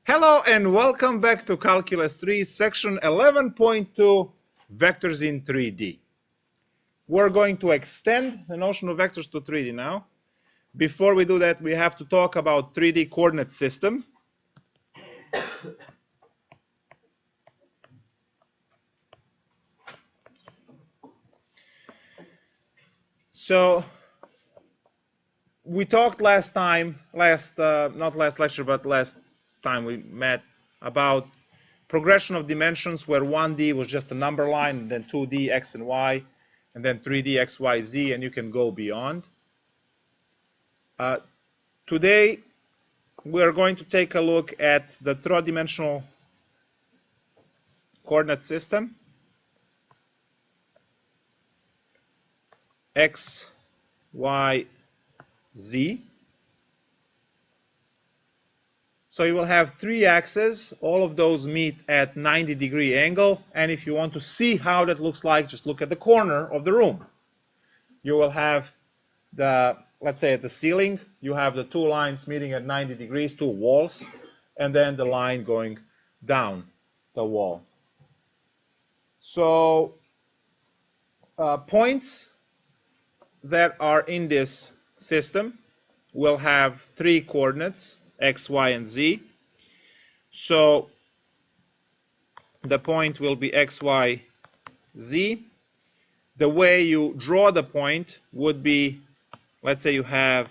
Hello and welcome back to Calculus 3, section 11.2, vectors in 3D. We're going to extend the notion of vectors to 3D now. Before we do that, we have to talk about 3D coordinate system. So we talked last time, not last lecture, but last time we met about progression of dimensions where 1D was just a number line, and then 2D, x and y, and then 3D, x, y, z, and you can go beyond. Today, we are going to take a look at the three-dimensional coordinate system, x, y, z. So you will have three axes. All of those meet at 90-degree angle. And if you want to see how that looks like, just look at the corner of the room. You will have let's say at the ceiling, you have the two lines meeting at 90 degrees, two walls, and then the line going down the wall. So points that are in this system will have three coordinates, x, y, and z. So the point will be x, y, z. The way you draw the point would be, let's say you have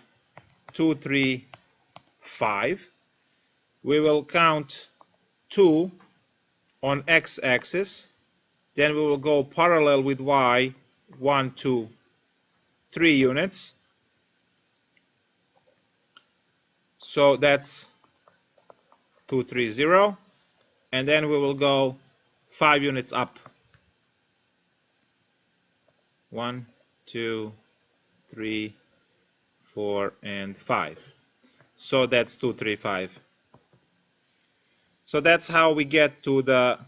2, 3, 5. We will count 2 on x-axis. Then we will go parallel with y, 1, 2, 3 units. So that's 2, 3, 0. And then we will go 5 units up. 1, 2, 3, 4, and 5. So that's 2, 3, 5. So that's how we get to the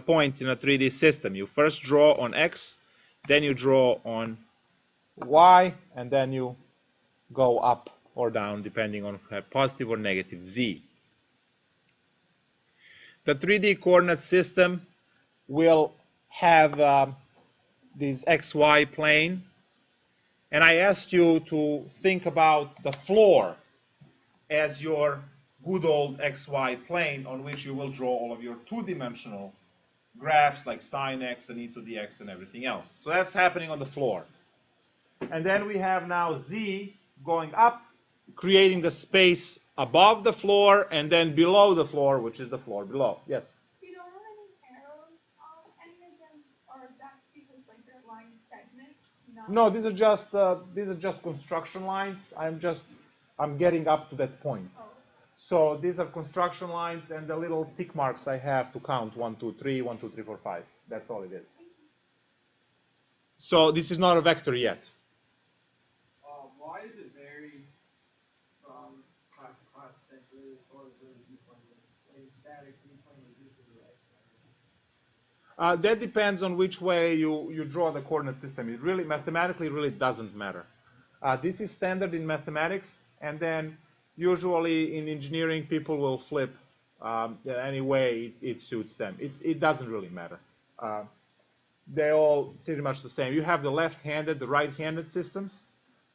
points in a 3D system. You first draw on x, then you draw on y, and then you go up or down depending on positive or negative z. The 3D coordinate system will have this xy plane, and I asked you to think about the floor as your good old xy plane on which you will draw all of your two-dimensional graphs like sine x and e to the x and everything else. So that's happening on the floor. And then we have now z going up, creating the space above the floor and then below the floor, which is the floor below. Yes? You don't have any arrows on any of them, or that's because like they're line segments? No, these are just construction lines. I'm getting up to that point. Oh. So these are construction lines and the little tick marks I have to count 1, 2, 3, 1, 2, 3, 4, 5. That's all it is. So this is not a vector yet. Why does it vary from class to class essentially as far as where the viewpoint is? Like in static, viewpoint is usually right. That depends on which way you draw the coordinate system. It really mathematically really doesn't matter. This is standard in mathematics, and then usually in engineering people will flip any way it suits them. It doesn't really matter. They're all pretty much the same. You have the left-handed, the right-handed systems,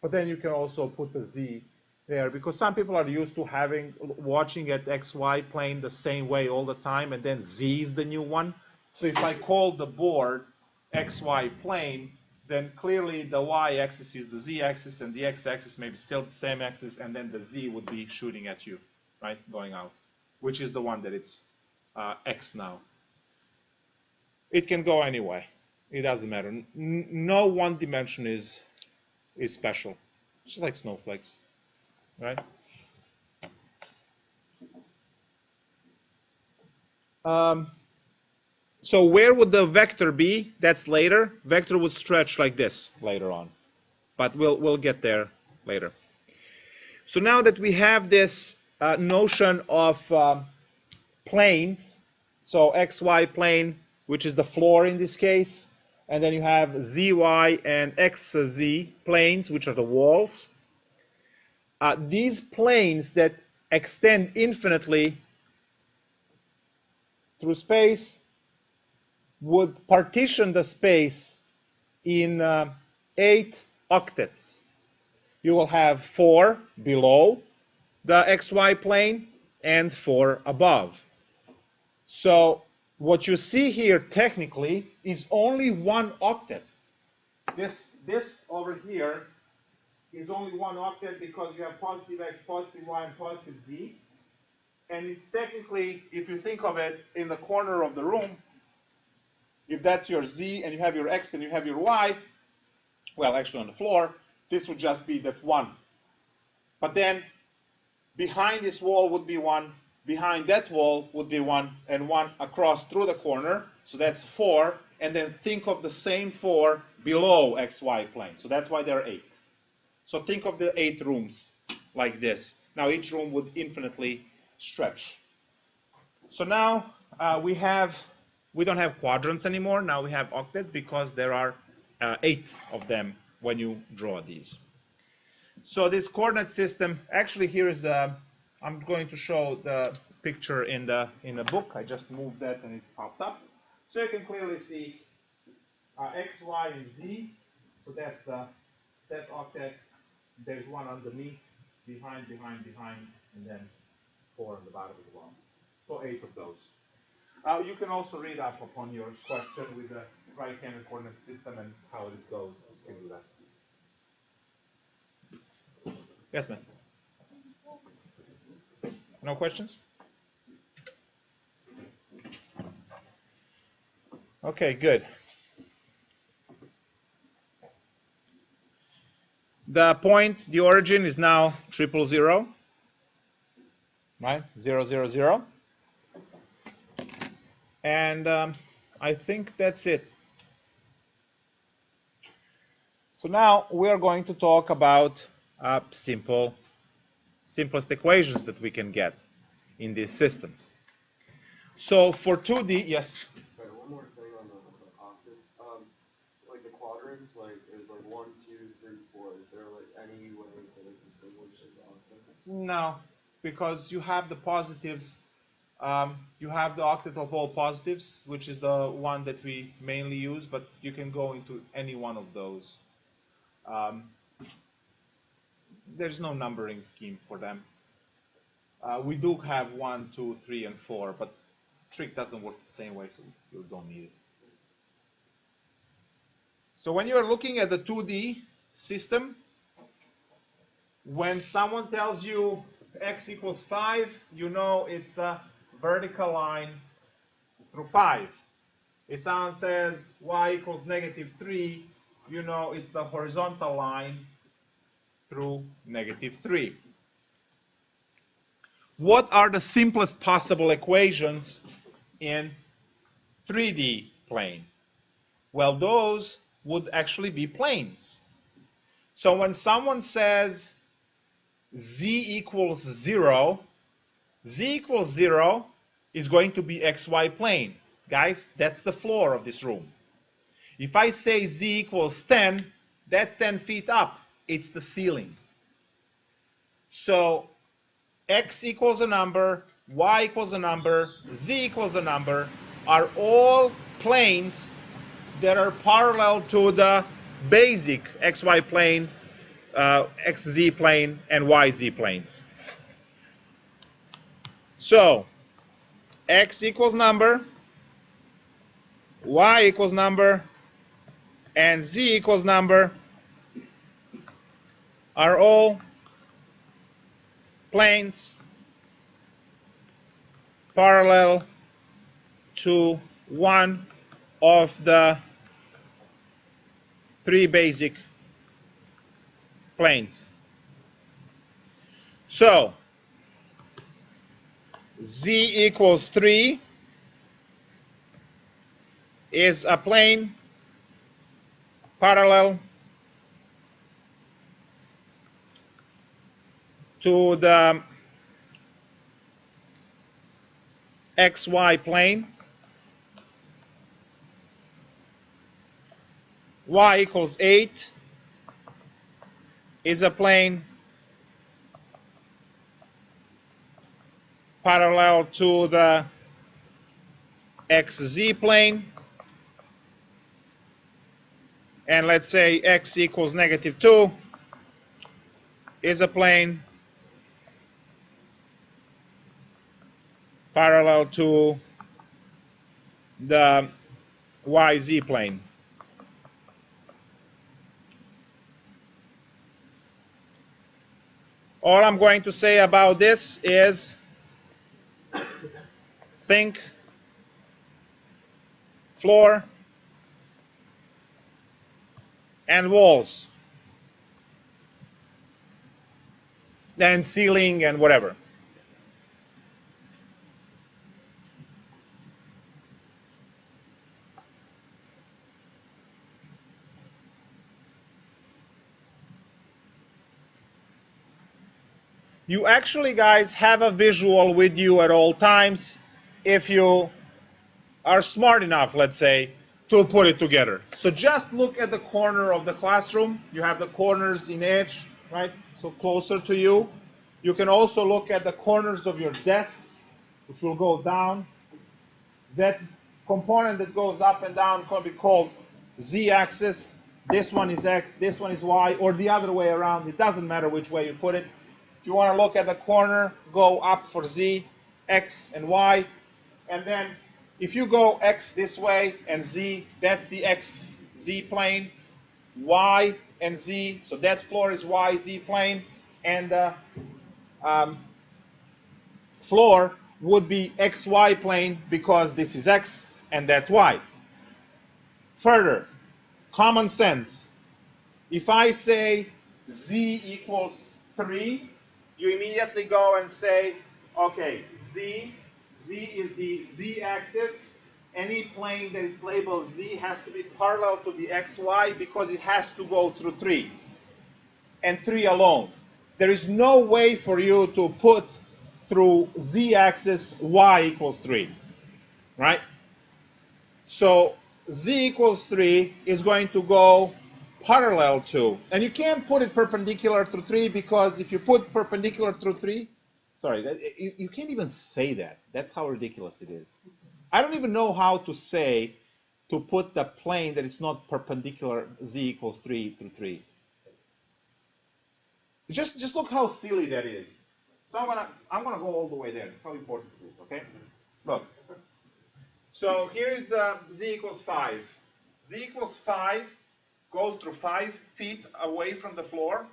but then you can also put the z there because some people are used to watching at xy plane the same way all the time, and then z is the new one. So if I call the board xy plane, then clearly the y-axis is the z-axis and the x-axis may be still the same axis, and then the z would be shooting at you, right, going out, which is the one that it's x now. It can go anyway. It doesn't matter. No one dimension is special. It's just like snowflakes, right? So where would the vector be? That's later. Vector would stretch like this later on, but we'll get there later. So now that we have this notion of planes, so xy plane, which is the floor in this case, and then you have zy and xz planes, which are the walls. these planes that extend infinitely through space would partition the space in 8 octets. You will have 4 below the xy plane and 4 above. So what you see here technically is only 1 octet. This over here is only 1 octet because you have positive x, positive y, and positive z. And it's technically, if you think of it in the corner of the room, if that's your z and you have your x and you have your y, well, actually on the floor, this would just be that 1. But then behind this wall would be 1, behind that wall would be 1, and 1 across through the corner, so that's 4, and then think of the same 4 below xy plane. So that's why there are 8. So think of the 8 rooms like this. Now each room would infinitely stretch. So now we don't have quadrants anymore. Now we have octets because there are 8 of them when you draw these. So this coordinate system, actually here is I'm going to show the picture in the book. I just moved that and it popped up. So you can clearly see x, y, and z. So that's that octet. There's 1 underneath, behind, and then 4 on the bottom as well. So 8 of those. You can also read up upon your question with the right-handed coordinate system and how it goes. You can do that. Yes, ma'am. No questions? Okay, good. The point, the origin is now 000, right? 0, 0, 0. And I think that's it. So now we are going to talk about simplest equations that we can get in these systems. So for 2D, yes? Sorry, one more thing on the octets. Like the quadrants, like there's like 1, 2, 3, 4. Is there like any way to distinguish the octets? No, because you have the positives. You have the octet of all positives, which is the one that we mainly use, but you can go into any one of those. There's no numbering scheme for them. We do have 1, 2, 3, and 4, but trig doesn't work the same way, so you don't need it. So when you're looking at the 2D system, when someone tells you x equals 5, you know it's a vertical line through 5. If someone says y equals -3, you know it's the horizontal line through -3. What are the simplest possible equations in 3D plane? Well, those would actually be planes. So when someone says z equals 0, z equals 0 is going to be xy plane. Guys, that's the floor of this room. If I say z equals 10, that's 10 feet up. It's the ceiling. So x equals a number, y equals a number, z equals a number are all planes that are parallel to the basic xy plane, xz plane, and yz planes. So x equals number, y equals number, and z equals number are all planes parallel to one of the 3 basic planes. So z equals 3 is a plane parallel to the xy plane. Y equals 8 is a plane parallel to the xz plane. And let's say x equals -2 is a plane parallel to the yz plane. All I'm going to say about this is think floor and walls and ceiling and whatever. You actually, guys, have a visual with you at all times if you are smart enough, let's say, to put it together. So just look at the corner of the classroom. You have the corners in edge, right? So closer to you. You can also look at the corners of your desks, which will go down. That component that goes up and down can be called z-axis. This one is x, this one is y, or the other way around. It doesn't matter which way you put it. If you want to look at the corner, go up for z, x, and y. And then if you go x this way and z, that's the x, z plane. Y and z, so that floor is y, z plane. And the floor would be xy plane because this is x and that's y. Further, common sense. If I say z equals 3, you immediately go and say, okay, z is the z-axis. Any plane that is labeled z has to be parallel to the xy because it has to go through 3, and 3 alone. There is no way for you to put through z-axis y equals 3, right? So z equals 3 is going to go parallel to, and you can't put it perpendicular to 3 because if you put perpendicular through 3, sorry, you can't even say that. That's how ridiculous it is. I don't even know how to say to put the plane that it's not perpendicular z equals 3 through 3. Just look how silly that is. So I'm gonna go all the way there. That's how important it is, okay? Look. So here is the z equals 5. Z equals 5 goes through 5 feet away from the floor.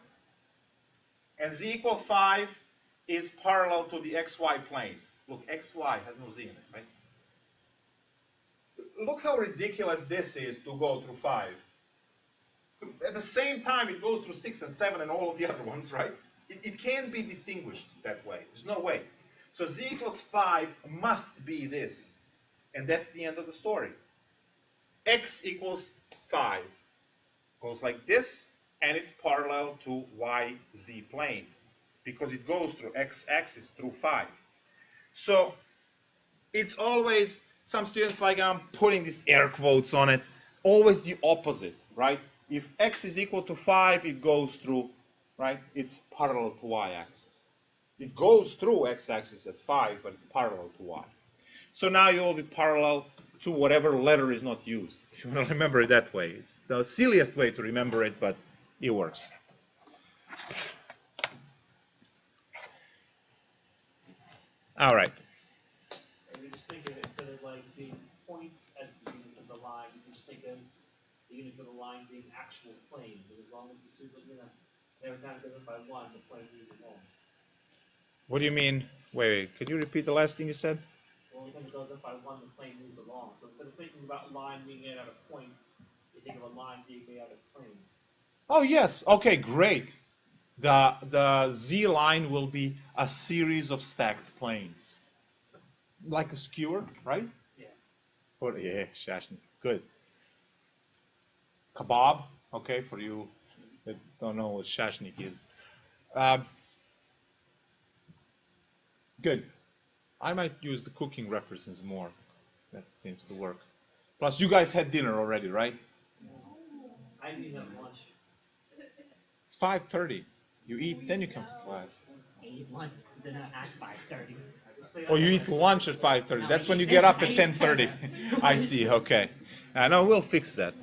And z equals 5 is parallel to the xy plane. Look, xy has no z in it, right? Look how ridiculous this is to go through 5. At the same time, it goes through 6 and 7 and all of the other ones, right? It can't be distinguished that way. There's no way. So z equals 5 must be this. And that's the end of the story. X equals 5. Goes like this, and it's parallel to YZ plane because it goes through x-axis through 5. So it's always, some students like, I'm putting these air quotes on it, always the opposite, right? If x is equal to 5, it goes through, right? It's parallel to y-axis. It goes through x-axis at 5, but it's parallel to y. So now you will be parallel to whatever letter is not used. If you want to remember it that way. It's the silliest way to remember it, but it works. All right. And you just think of it, instead of like being points as the units of the line, you can just think of the units of the line being actual planes. And as long as you see, every time it goes up by 1, the plane moves along. What do you mean? Wait, could you repeat the last thing you said? Well, when it goes up by 1, the plane moves along. So instead of thinking about a line being made out of points, you think of a line being made out of planes. Oh, yes. Okay, great. The Z line will be a series of stacked planes. Like a skewer, right? Yeah. Or, yeah, Shashnik. Good. Kebab, okay, for you that don't know what Shashnik is. Good. I might use the cooking references more. That seems to work. Plus, you guys had dinner already, right? I didn't have lunch. It's 5:30. You eat, then you come to class. I eat lunch, then at 5:30. Oh, you eat lunch at 5:30. That's when you get up at 10:30. I see. Okay. No, we'll fix that.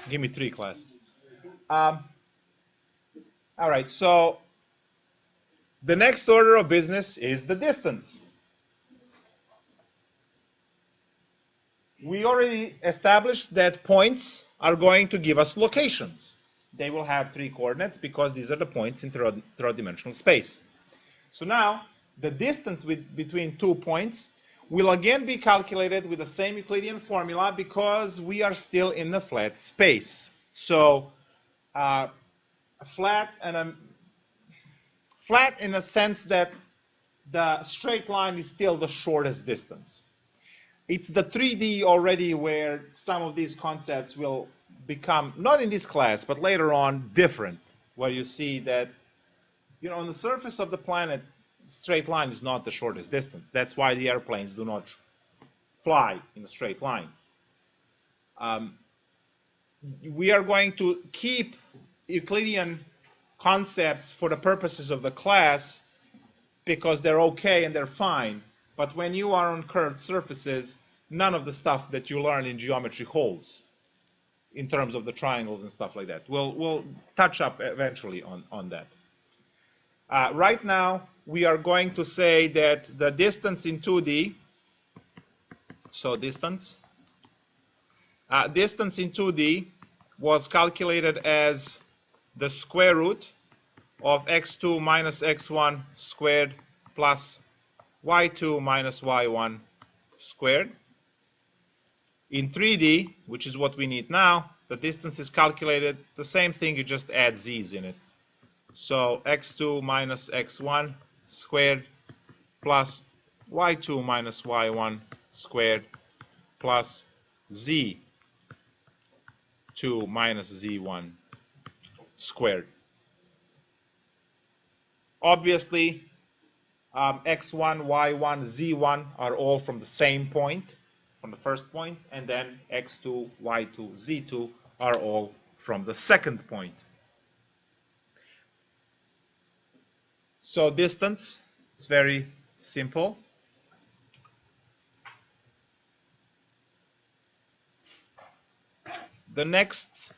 Give me 3 classes. All right. So the next order of business is the distance. We already established that points are going to give us locations. They will have 3 coordinates because these are the points in third-dimensional space. So now, the distance between 2 points will again be calculated with the same Euclidean formula because we are still in the flat space. So, flat in a sense that the straight line is still the shortest distance. It's the 3D already where some of these concepts will become, not in this class, but later on, different, where you see that, on the surface of the planet, straight line is not the shortest distance. That's why the airplanes do not fly in a straight line. We are going to keep Euclidean concepts for the purposes of the class because they're okay and they're fine. But when you are on curved surfaces, none of the stuff that you learn in geometry holds in terms of the triangles and stuff like that. We'll touch up eventually on that. Right now, we are going to say that the distance in 2D, so distance in 2D was calculated as the square root of x2 minus x1 squared plus y2 minus y1 squared. In 3D, which is what we need now, the distance is calculated the same thing, you just add z's in it. So x2 minus x1 squared plus y2 minus y1 squared plus z2 minus z1 squared. Obviously, x1, y1, z1 are all from the same point, from the first point, and then x2, y2, z2 are all from the second point. So distance, it's very simple. The next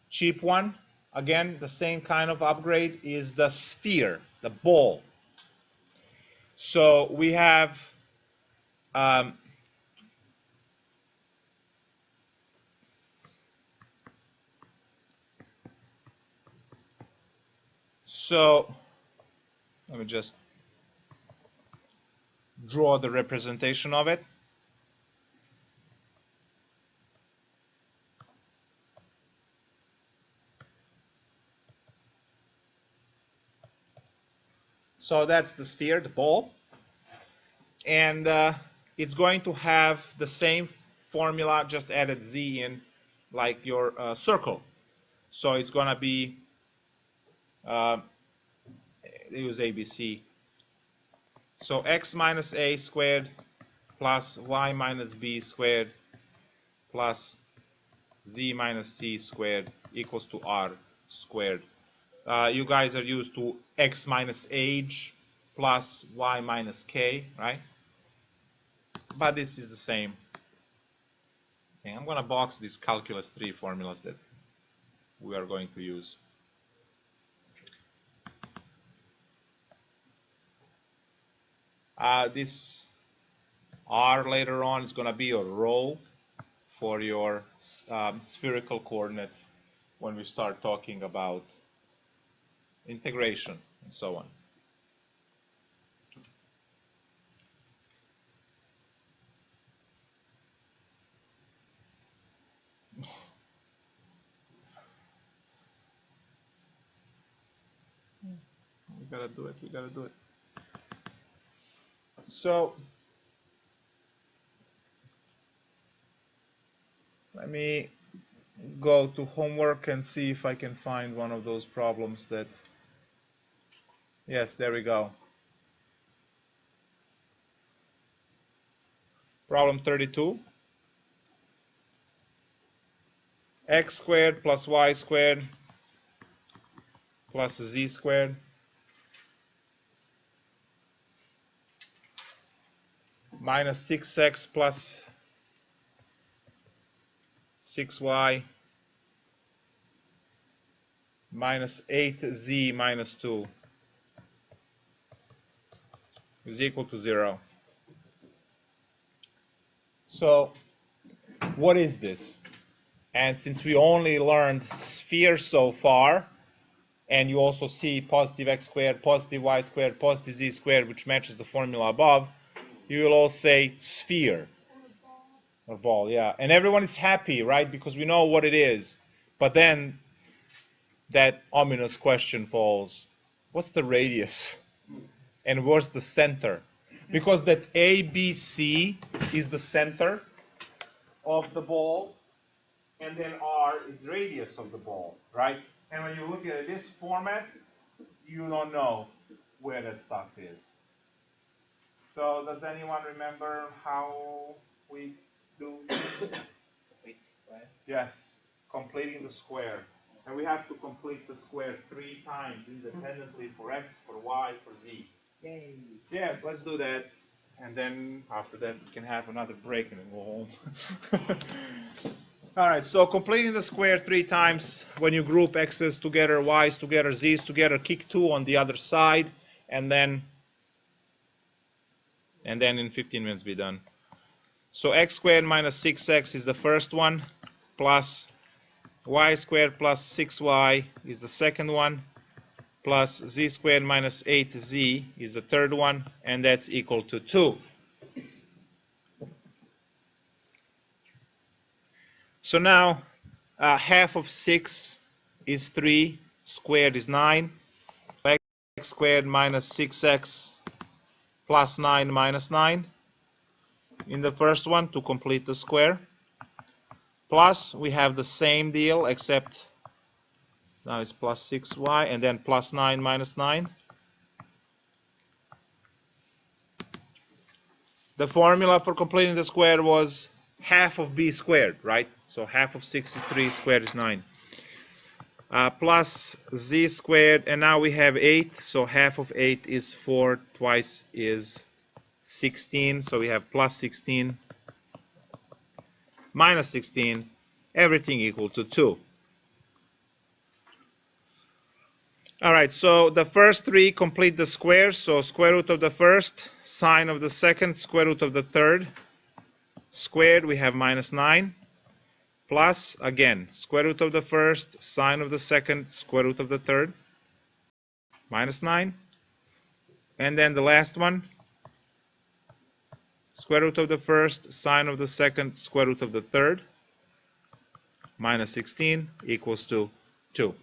cheap one, again, the same kind of upgrade, is the sphere, the ball. So we have so let me just draw the representation of it. So that's the sphere, the ball. And it's going to have the same formula, just added z in, like your circle. So it's going to be, use ABC. So x minus a squared plus y minus b squared plus z minus c squared equals to r squared. You guys are used to x minus h plus y minus k, right? But this is the same. Okay, I'm going to box these Calculus 3 formulas that we are going to use. This r later on is going to be your rho for your spherical coordinates when we start talking about integration and so on. We gotta do it, we gotta do it. So let me go to homework and see if I can find one of those problems that, yes, there we go. Problem 32. x squared plus y squared plus z squared minus 6x plus 6y minus 8z minus 2 is equal to 0. So what is this? And since we only learned sphere so far, and you also see positive x squared, positive y squared, positive z squared, which matches the formula above, you will all say sphere. Or ball, yeah. And everyone is happy, right? Because we know what it is. But then that ominous question falls. What's the radius? And where's the center? Because that ABC is the center of the ball, and then R is radius of the ball, right? And when you look at this format, you don't know where that stuff is. So does anyone remember how we do this? Yes, completing the square. And we have to complete the square 3 times independently for x, for y, for z. Yay. Yes, let's do that. And then after that, we can have another break and then go home. All right, so completing the square 3 times, when you group x's together, y's together, z's together, kick 2 on the other side, and then in 15 minutes be done. So x squared minus 6x is the first one, plus y squared plus 6y is the second one, plus z squared minus 8z is the third one, and that's equal to 2. So now half of 6 is 3, squared is 9, x squared minus 6x plus 9 minus 9 in the first one to complete the square. Plus we have the same deal except now it's plus 6y and then plus 9 minus 9. The formula for completing the square was half of b squared, right? So half of 6 is 3, squared is 9. Plus z squared, and now we have 8, so half of 8 is 4, twice is 16, so we have plus 16 minus 16, everything equal to 2. All right, so the first 3 complete the square, so square root of the first, sine of the second, square root of the third, squared, we have minus 9, plus, again, square root of the first, sine of the second, square root of the third, minus 9, and then the last one, square root of the first, sine of the second, square root of the third, minus 16 equals to 2.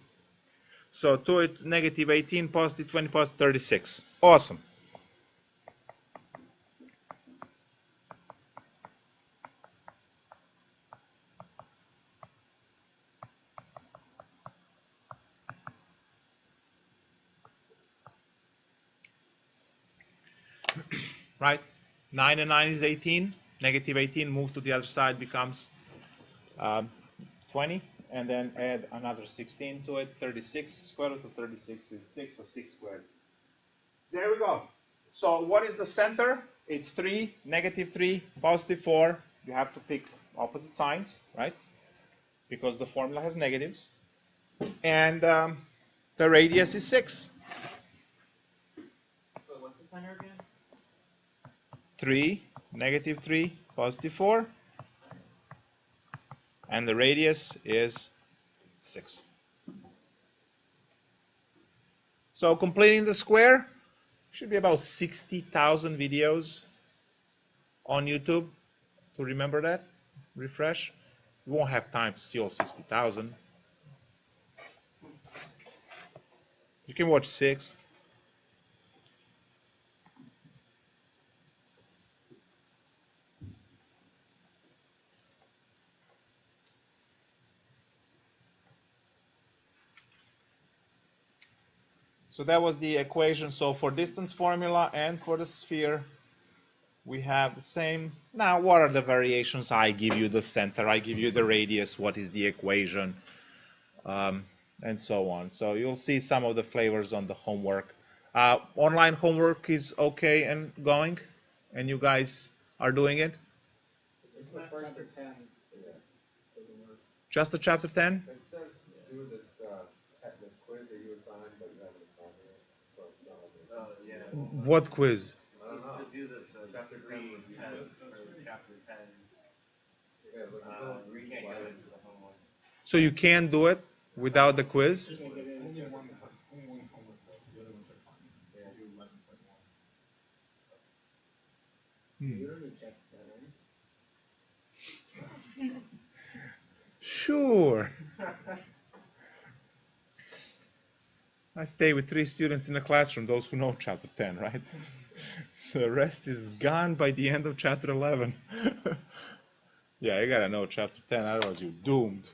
So 2, negative 18, positive 20, positive 36. Awesome. Right? 9 and 9 is 18. Negative 18, move to the other side, becomes 20. And then add another 16 to it, 36. Square root of 36 is 6, or 6 squared. There we go. So what is the center? It's 3, negative 3, positive 4. You have to pick opposite signs, right? Because the formula has negatives. And the radius is 6. So what's the center again? 3, negative 3, positive 4. And the radius is 6. So completing the square should be about 60,000 videos on YouTube. To remember that, refresh. You won't have time to see all 60,000. You can watch 6. So that was the equation. So for distance formula and for the sphere, we have the same. Now, what are the variations? I give you the center, I give you the radius, what is the equation, and so on. So you'll see some of the flavors on the homework. Online homework is okay and going, and you guys are doing it? It's the first chapter 10. Yeah. Just the chapter 10? It says do this quiz that you assigned, but you haven't assigned it. So it's not Yeah. What quiz? I don't know. To do this Chapter 10 review. chapter 10. Yeah, but We can't go into the homework. So you can do it without the quiz? only one homework though. The other ones are fine. Yeah, do 11.1. You don't need chapter 10, right? Sure. I stay with 3 students in the classroom, those who know chapter 10, right? The rest is gone by the end of chapter 11. Yeah, you gotta know chapter 10, otherwise you're doomed.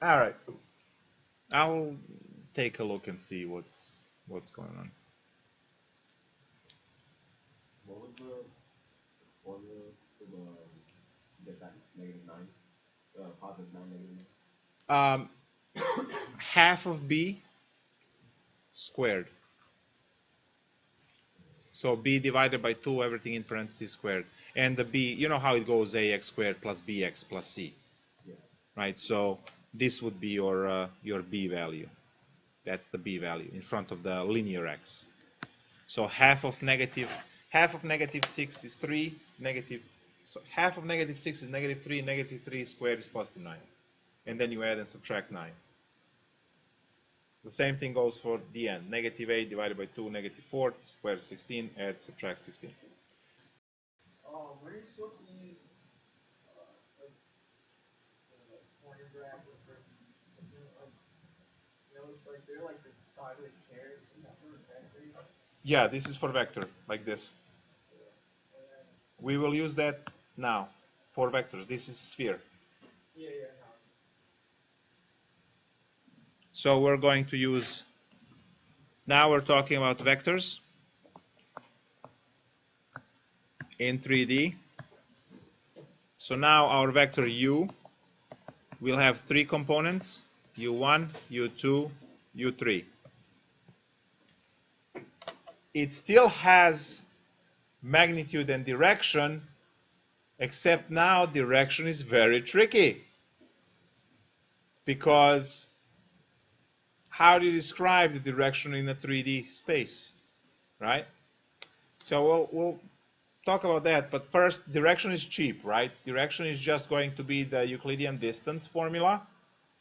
All right. I'll take a look and see what's going on. What was the formula for the get that -9? Positive 9, -9? Half of b squared. So b divided by 2, everything in parentheses squared. And the b, you know how it goes, ax squared plus bx plus c. Yeah. Right, so this would be your b value. That's the b value in front of the linear x. So half of negative 6 is 3, so half of negative 6 is -3, -3 squared is positive 9. And then you add and subtract 9. The same thing goes for the end. -8 divided by 2, -4, square 16, add, subtract 16. Were you supposed to use, like, corner bracket versus something like, like they're like the sideways pairs and that sort of vectors? Yeah, this is for vector, like this. We will use that now for vectors. This is sphere. Yeah, no. So we're going to use, now we're talking about vectors in 3D. So now our vector u will have 3 components, u1, u2, u3. It still has magnitude and direction, except now direction is very tricky. Because how do you describe the direction in a 3D space, right? So we'll talk about that, but first, direction is cheap, right? Direction is just going to be the Euclidean distance formula.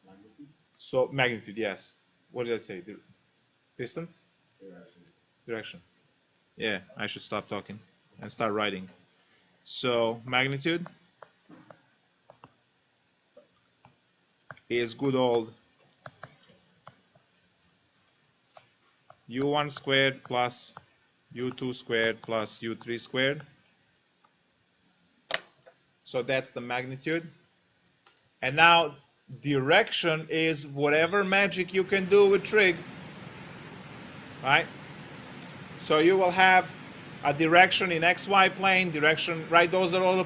Magnitude? So magnitude, yes. What did I say? Distance? Direction. Direction. Yeah, I should stop talking and start writing. So magnitude is good old u1 squared plus u2 squared plus u3 squared. So that's the magnitude. And now direction is whatever magic you can do with trig, right? So you will have a direction in xy plane, direction, right? Those are all the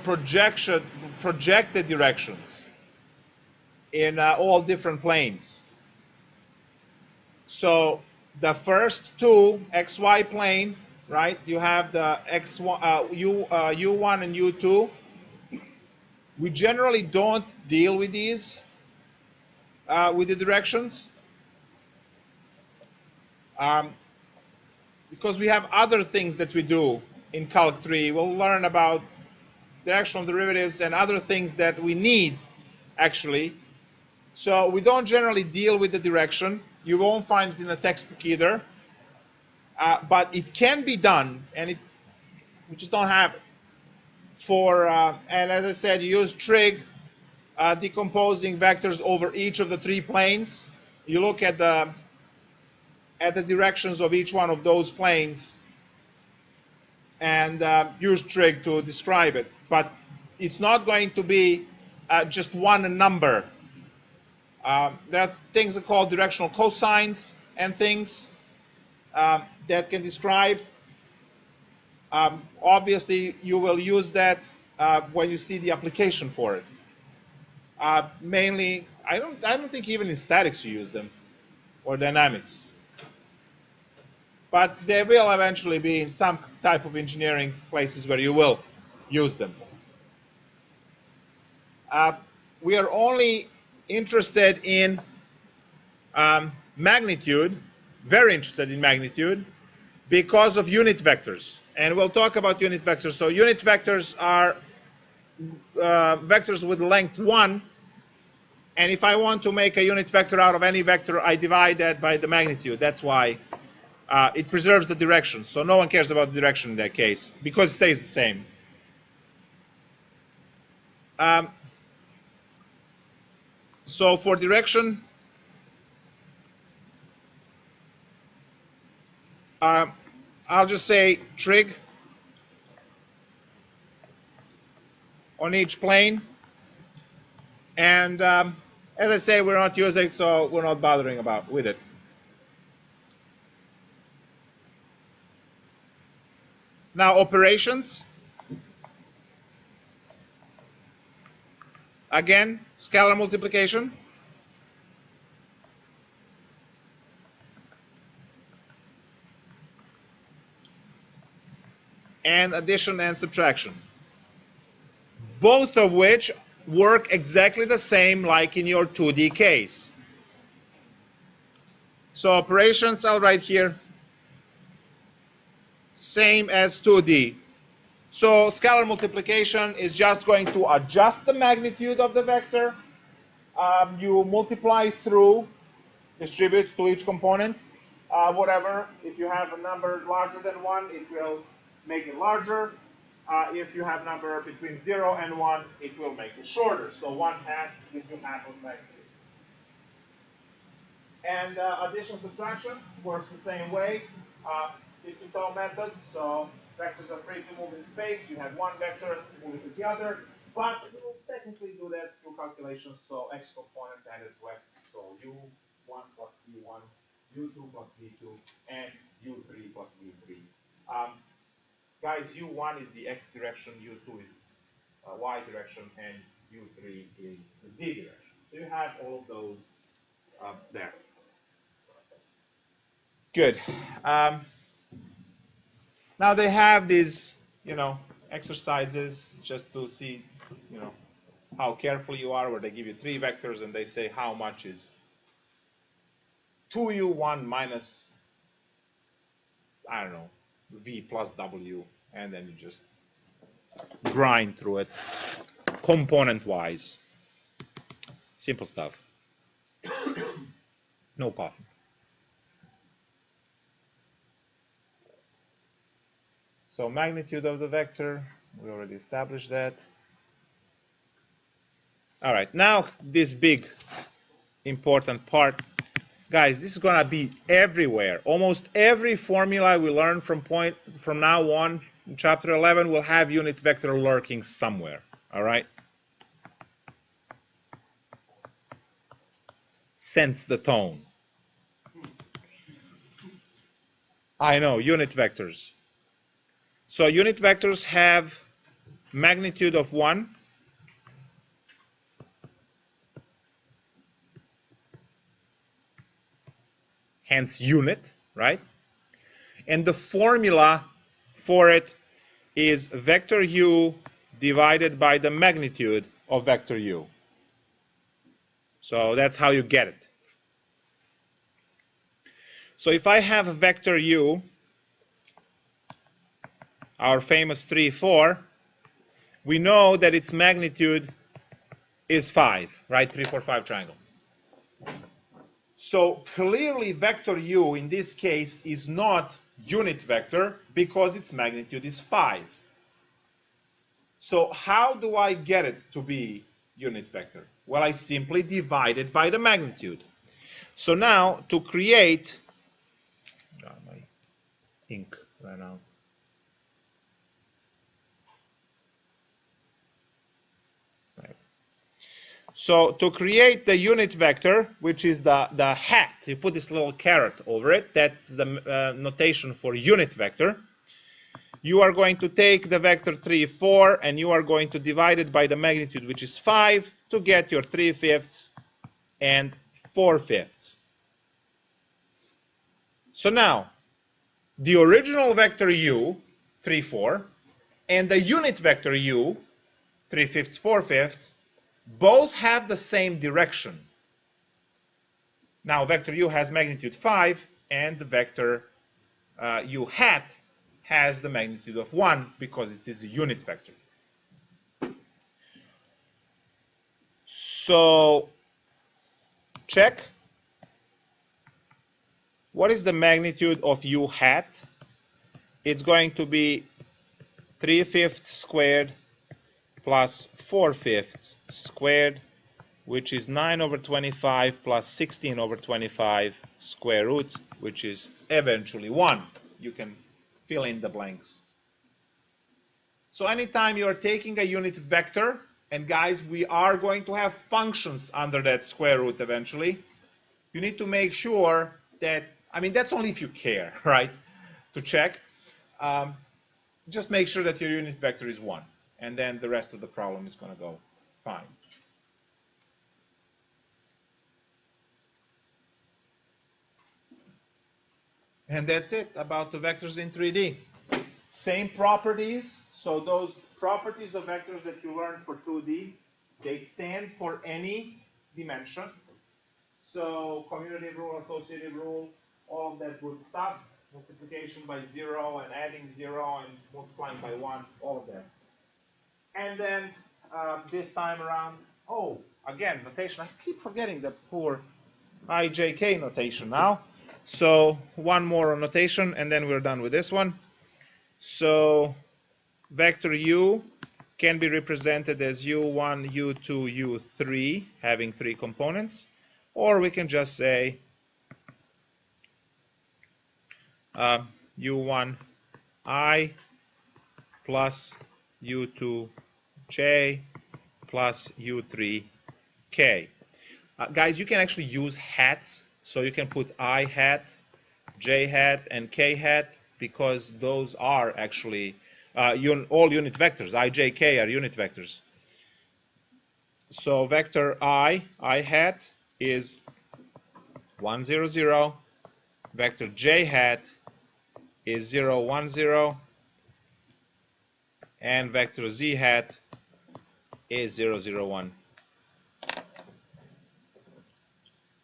projected directions in all different planes. So the first two, xy plane, right? You have the u1 and u2. We generally don't deal with these, with the directions, because we have other things that we do in Calc 3. We'll learn about directional derivatives and other things that we need, actually. So we don't generally deal with the direction. You won't find it in the textbook either. But it can be done, and we just don't have it. And as I said, you use trig, decomposing vectors over each of the 3 planes. You look at the directions of each one of those planes and use trig to describe it. But it's not going to be just one number. There are things called directional cosines and things that can describe Obviously, you will use that when you see the application for it. Mainly, I don't think even in statics you use them, or dynamics. But they will eventually be in some type of engineering places where you will use them. We are only interested in magnitude, very interested in magnitude, because of unit vectors. And we'll talk about unit vectors. So unit vectors are vectors with length 1. And if I want to make a unit vector out of any vector, I divide that by the magnitude. That's why it preserves the direction. So no one cares about the direction in that case, because it stays the same. So for direction, I'll just say trig on each plane. And as I say, we're not using it, so we're not bothering with it. Now operations. Again, scalar multiplication. And addition and subtraction. Both of which work exactly the same like in your 2D case. So operations, I'll write here, same as 2D. So scalar multiplication is just going to adjust the magnitude of the vector. You multiply through, distribute to each component, whatever. If you have a number larger than 1, it will make it larger. If you have a number between 0 and 1, it will make it shorter. So 1/2 gives you half of magnitude. And addition subtraction works the same way. 50-tone method. So vectors are free to move in space. You have one vector moving to the other. But you will technically do that through calculations. So x components added to x. So u1 plus v1, u2 plus v2, and u3 plus v3. Guys, u1 is the x direction, u2 is y direction, and u3 is the z direction. So you have all of those there. Good. Now they have these, exercises just to see, how careful you are, where they give you 3 vectors and they say how much is 2u1 minus, I don't know, v plus w, and then you just grind through it component-wise. Simple stuff. No puffing. So magnitude of the vector, we already established that. All right, now this big important part. Guys, this is going to be everywhere. Almost every formula we learn from now on in chapter 11 will have unit vector lurking somewhere. All right? Sense the tone. I know, unit vectors. So unit vectors have magnitude of 1. Hence unit, right? And the formula for it is vector u divided by the magnitude of vector u. So that's how you get it. So if I have a vector u, our famous 3, 4, we know that its magnitude is 5, right? 3, 4, 5 triangle. So clearly vector u in this case is not unit vector because its magnitude is 5. So how do I get it to be unit vector? Well, I simply divide it by the magnitude. So now to create, my ink ran out. So to create the unit vector, which is the hat, you put this little caret over it, that's the notation for unit vector. you are going to take the vector 3, 4, and you are going to divide it by the magnitude, which is 5, to get your 3/5 and 4/5. So now, the original vector u, 3, 4, and the unit vector u, 3/5, 4/5, both have the same direction. Now, vector u has magnitude 5, and the vector u hat has the magnitude of 1 because it is a unit vector. So, check. What is the magnitude of u hat? It's going to be 3/5 squared plus 4/5 squared, which is 9/25 plus 16/25 square root, which is eventually 1. You can fill in the blanks. So anytime you are taking a unit vector, and guys, we are going to have functions under that square root eventually, you need to make sure that, I mean, that's only if you care, right, to check. Just make sure that your unit vector is 1, and then the rest of the problem is going to go fine. And that's it about the vectors in 3D. Same properties. So those properties of vectors that you learned for 2D, they stand for any dimension. So commutative rule, associative rule, all of that good stuff. Multiplication by 0 and adding 0 and multiplying by 1, all of that. And then this time around, oh, again, notation. I keep forgetting the poor IJK notation now. So one more notation, and then we're done with this one. So vector u can be represented as u1, u2, u3, having 3 components. Or we can just say u1i plus u2j plus u3k. Guys, you can actually use hats. So you can put I hat, j hat, and k hat, because those are actually all unit vectors. I, j, k are unit vectors. So vector I hat, is 1, 0, 0. Vector j hat is 0, 1, 0. And vector z hat is 0, 0, 1.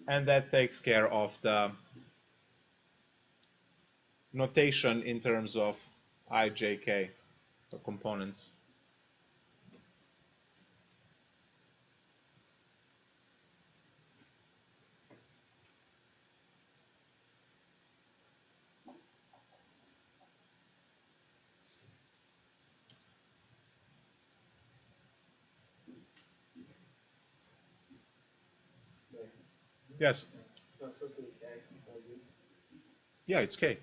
And that takes care of the notation in terms of I, j, k, the components. Yes. Yeah, it's k.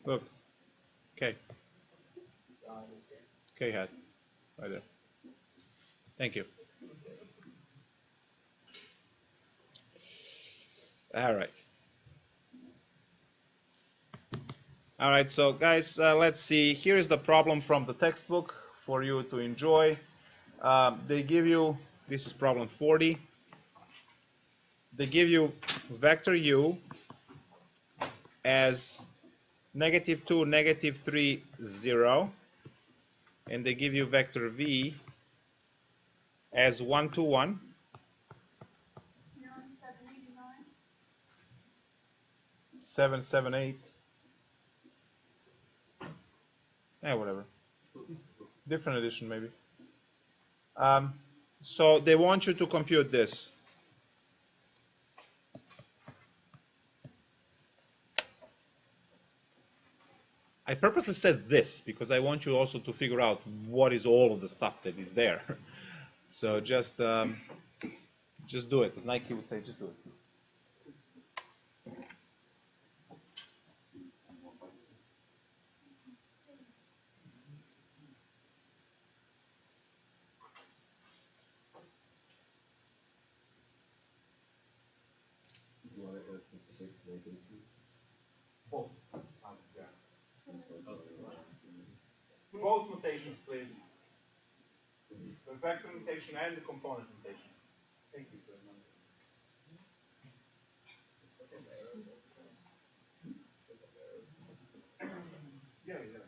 Look, k. K hat, right there. Thank you. All right. All right, so guys, let's see. Here is the problem from the textbook for you to enjoy. They give you, this is problem 40. They give you vector u as -2, -3, 0. And they give you vector v as 1, 2, 1. 7, 7, 8. Whatever. Different edition, maybe. So they want you to compute this. I purposely said this because I want you also to figure out what is all of the stuff that is there. So just do it. As Nike would say, just do it. Both notations, please. The vector notation and the component notation. Thank you. Yeah, yeah.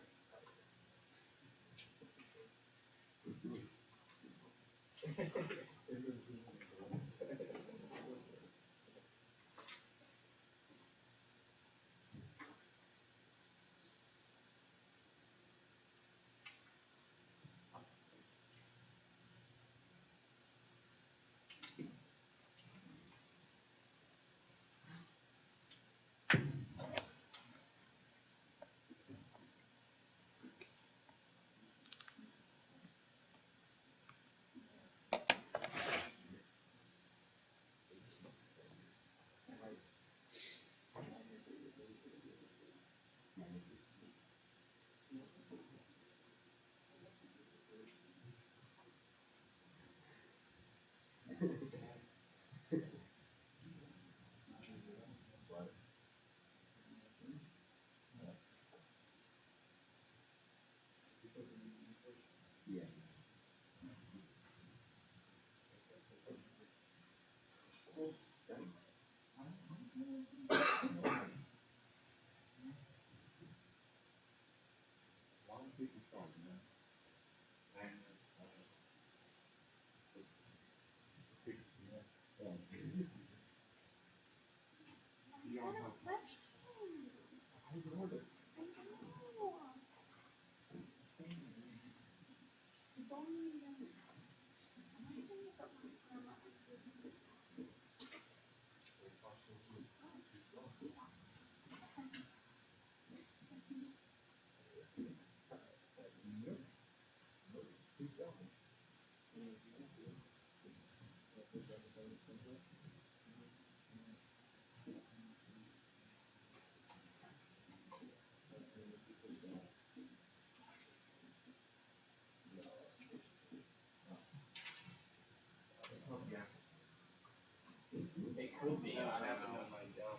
It could be. I haven't done my job.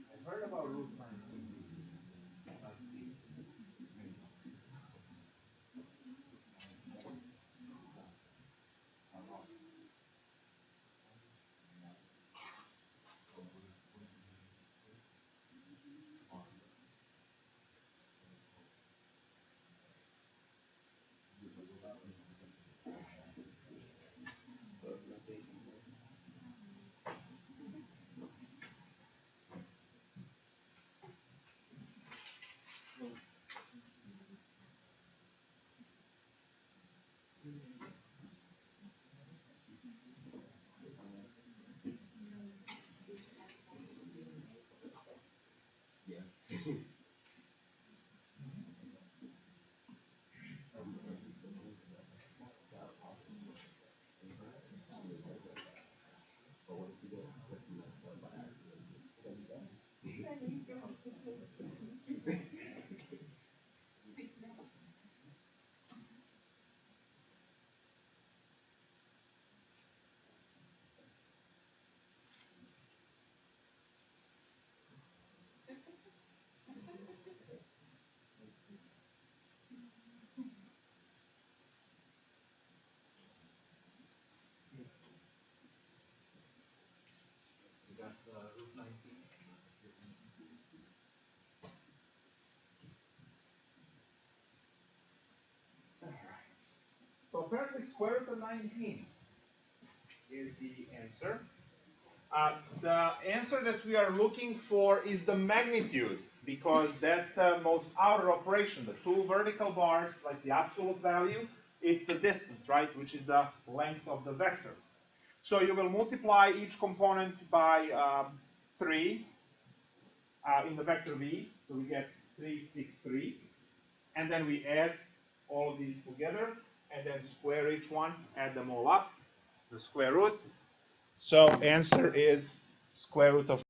I heard about root 19. Let's see. Root 19. So apparently square root of 19 is the answer. The answer that we are looking for is the magnitude, because that's the most outer operation. The two vertical bars, like the absolute value, it's the distance, right, which is the length of the vector. So you will multiply each component by 3 in the vector v, so we get 3, 6, 3. And then we add all of these together, and then square each one, add them all up, the square root. So answer is square root of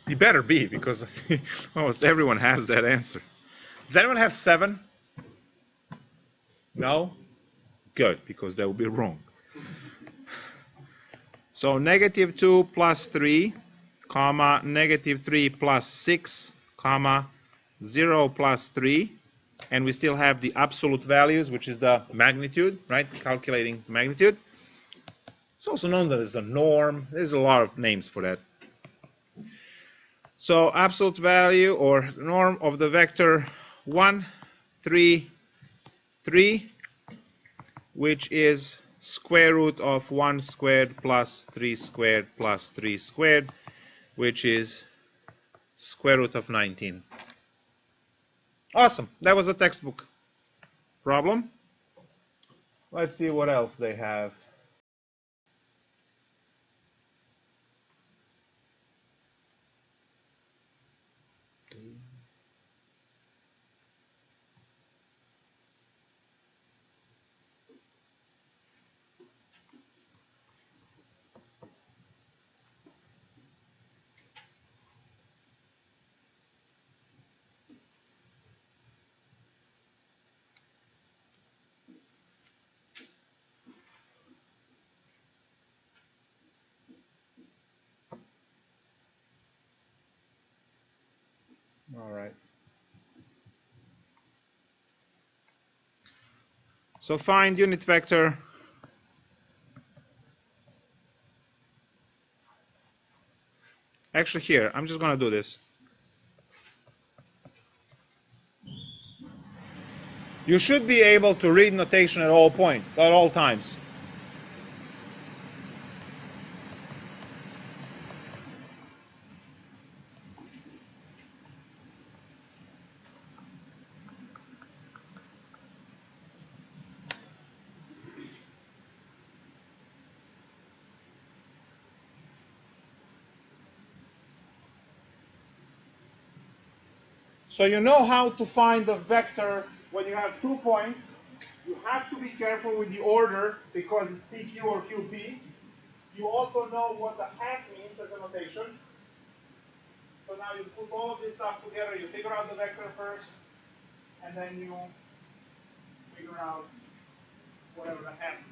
You better be, because almost everyone has that answer. Does anyone have 7? No? Good, because that would be wrong. So negative 2 plus 3, comma, negative 3 plus 6, comma, 0 plus 3, and we still have the absolute values, which is the magnitude, right? Calculating magnitude. It's also known as a norm. There's a lot of names for that. So absolute value or norm of the vector 1, 3, 3, which is square root of 1 squared plus 3 squared plus 3 squared, which is square root of 19. Awesome. That was a textbook problem. Let's see what else they have. All right. So find unit vector actually here. I'm just going to do this. You should be able to read notation at all times. So you know how to find the vector when you have 2 points. You have to be careful with the order because it's PQ or QP. You also know what the hat means as a notation. So now you put all of this stuff together, you figure out the vector first, and then you figure out whatever the hat means.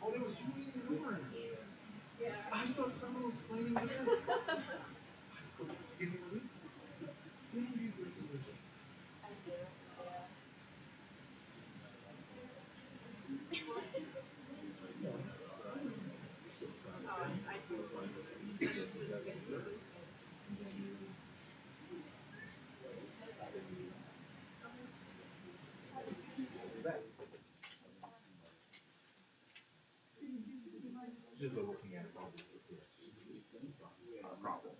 Oh, there was green and orange. Yeah. I thought someone was claiming this. I couldn't see it. Didn't you agree with it? I do, yeah. I do. Just looking at it, obviously, problem.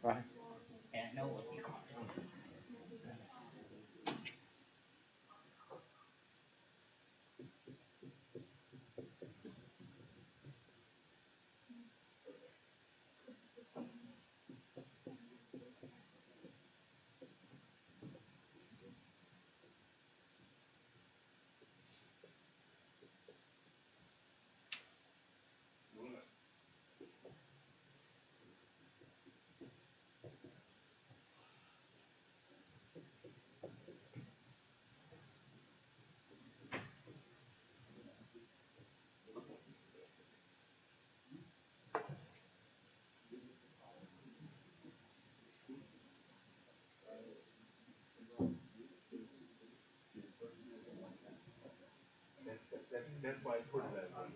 Right. And no what you call That's why I put it that way.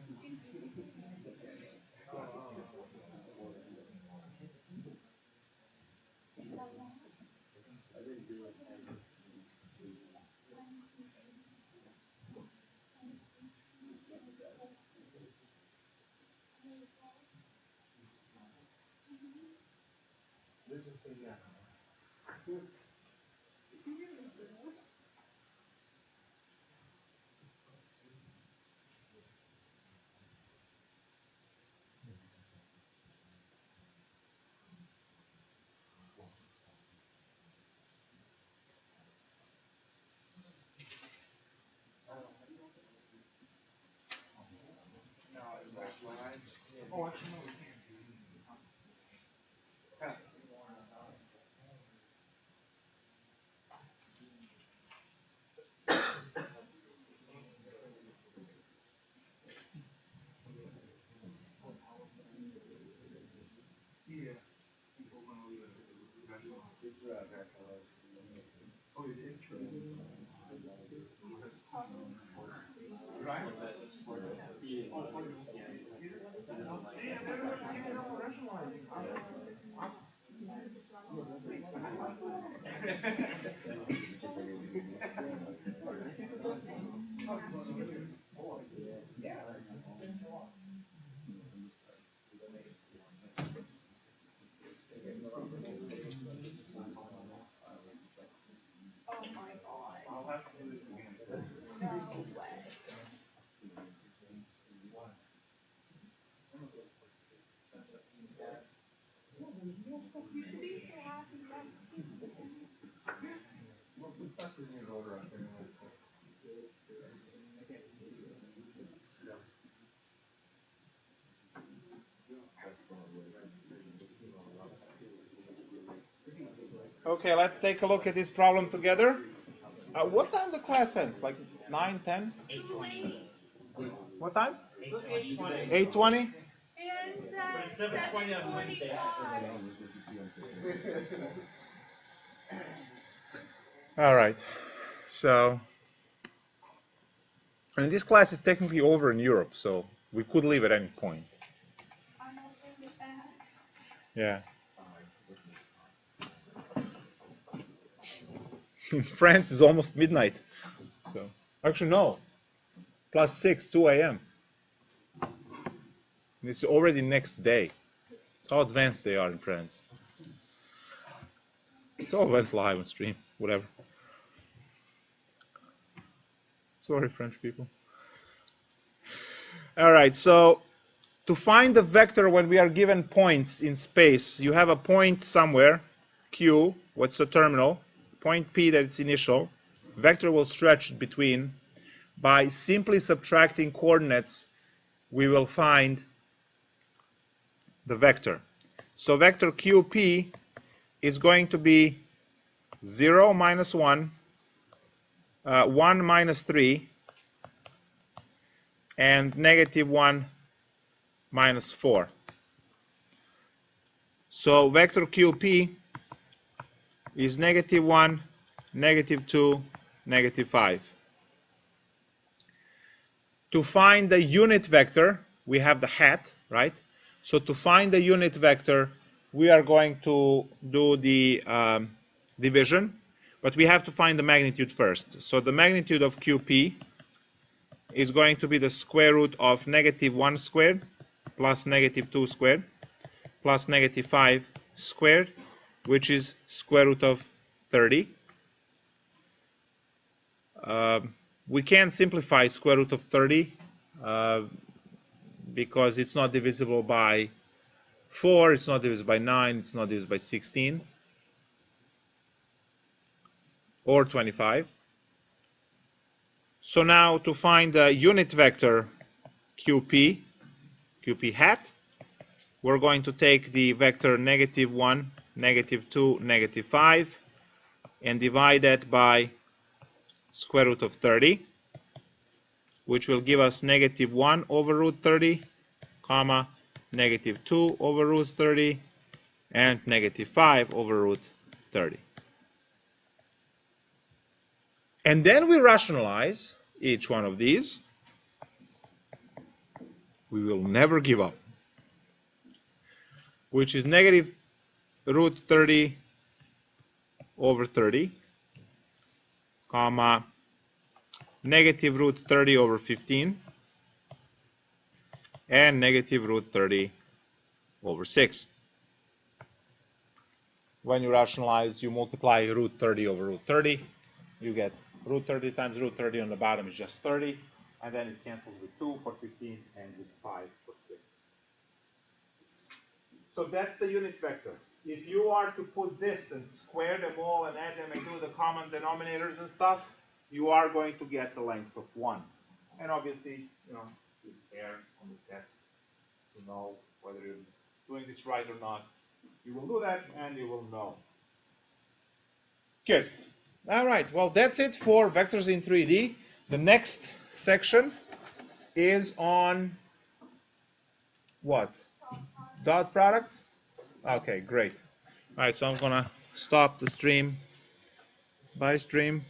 Let's just say yeah. Oh, actually, no, we can't. Yeah. People want to leave it rationalized. Oh, you did? Right. Yeah, everyone's giving up on rationalizing. Oh my god. I'll have to do this again. No way. You should be so happy that Well, we thought we need order out there. Okay, let's take a look at this problem together. What time the class ends? Like 9, 10? 8:20. What time? 8:20. 8:20? and But it's 7:20 on Wednesday. 7:45. All right. So, and this class is technically over in Europe, so we could leave at any point. I'm okay with that. Yeah. In France, it's almost midnight. So, actually, no. +6, 2 a.m. It's already next day. That's how advanced they are in France. It all went live on stream, whatever. Sorry, French people. All right, so to find the vector when we are given points in space, you have a point somewhere, Q, what's the terminal, point P that it's initial, vector will stretch between. By simply subtracting coordinates, we will find the vector. So vector QP is going to be 0 minus 1, 1 minus 3, and negative 1 minus 4. So vector QP is negative 1, negative 2, negative 5. To find the unit vector, we have the hat, right? So to find the unit vector, we are going to do the division, but we have to find the magnitude first. So the magnitude of QP is going to be the square root of negative 1 squared plus negative 2 squared plus negative 5 squared, which is square root of 30. We can't simplify square root of 30 because it's not divisible by 4, it's not divisible by 9, it's not divisible by 16 or 25. So now to find the unit vector QP hat, we're going to take the vector negative 1, negative 2, negative 5 and divide that by square root of 30, which will give us negative 1 over root 30, comma, negative 2 over root 30, and negative 5 over root 30. And then we rationalize each one of these. We will never give up. Which is negative root 30 over 30, comma, negative root 30 over 15, and negative root 30 over 6. When you rationalize, you multiply root 30 over root 30, you get root 30 times root 30 on the bottom is just 30, and then it cancels with 2 for 15 and with 5 for 6. So that's the unit vector. If you are to put this and square them all and add them and do the common denominators and stuff, you are going to get the length of 1. And obviously, you err on the test to know whether you're doing this right or not. You will do that and you will know. Good. All right, well, that's it for vectors in 3D. The next section is on what? Dot products? Okay, great. All right, so I'm going to stop the stream. Bye, stream.